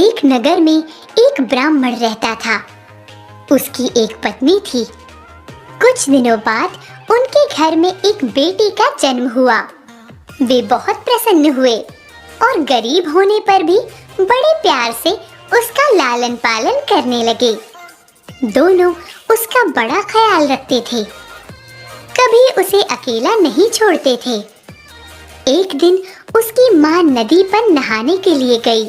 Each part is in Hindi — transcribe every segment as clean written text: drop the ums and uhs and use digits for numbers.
एक नगर में एक ब्राह्मण रहता था। उसकी एक पत्नी थी। कुछ दिनों बाद उनके घर में एक बेटी का जन्म हुआ। वे बहुत प्रसन्न हुए और गरीब होने पर भी बड़े प्यार से उसका लालन पालन करने लगे। दोनों उसका बड़ा ख्याल रखते थे, कभी उसे अकेला नहीं छोड़ते थे। एक दिन उसकी माँ नदी पर नहाने के लिए गई।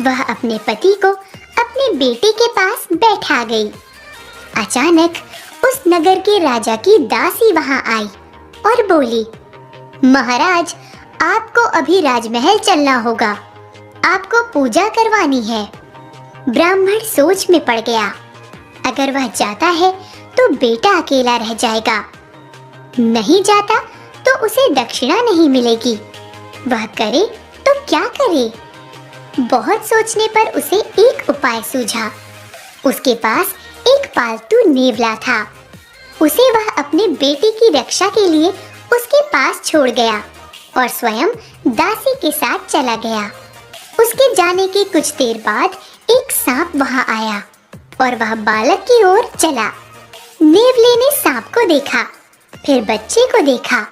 वह अपने पति को अपने बेटे के पास बैठा गई। अचानक उस नगर के राजा की दासी वहां आई और बोली, महाराज, आपको अभी राजमहल चलना होगा, आपको पूजा करवानी है। ब्राह्मण सोच में पड़ गया। अगर वह जाता है तो बेटा अकेला रह जाएगा, नहीं जाता तो उसे दक्षिणा नहीं मिलेगी। वह करे तो क्या करे? बहुत सोचने पर उसे एक उपाय सूझा। उसके पास एक पालतू नेवला था। उसे वह अपने बेटे की रक्षा के लिए उसके पास छोड़ गया और स्वयं दासी के साथ चला गया। उसके जाने के कुछ देर बाद एक सांप वहां आया और वह बालक की ओर चला। नेवले ने सांप को देखा, फिर बच्चे को देखा।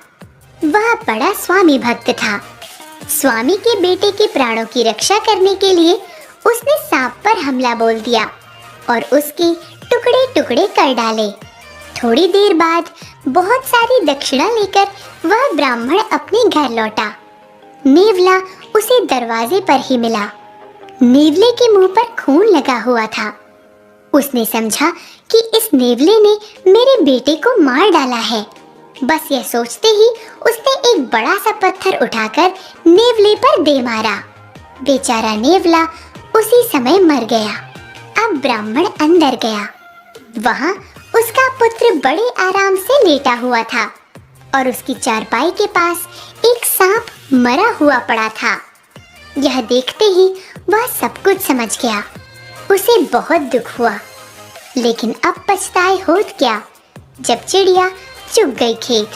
वह बड़ा स्वामी भक्त था। स्वामी के बेटे के प्राणों की रक्षा करने के लिए उसने सांप पर हमला बोल दिया और उसके टुकड़े टुकड़े कर डाले। थोड़ी देर बाद बहुत सारी दक्षिणा लेकर वह ब्राह्मण अपने घर लौटा। नेवला उसे दरवाजे पर ही मिला। नेवले के मुंह पर खून लगा हुआ था। उसने समझा कि इस नेवले ने मेरे बेटे को मार डाला है। बस यह सोचते ही उसने एक बड़ा सा पत्थर उठाकर नेवले पर दे मारा। बेचारा नेवला उसी समय मर गया। अब ब्राह्मण अंदर गया। वहां उसका पुत्र बड़े आराम से लेटा हुआ था और उसकी चारपाई के पास एक सांप मरा हुआ पड़ा था। यह देखते ही वह सब कुछ समझ गया। उसे बहुत दुख हुआ, लेकिन अब पछताए होत क्या, जब चिड़िया चुग गई खेत।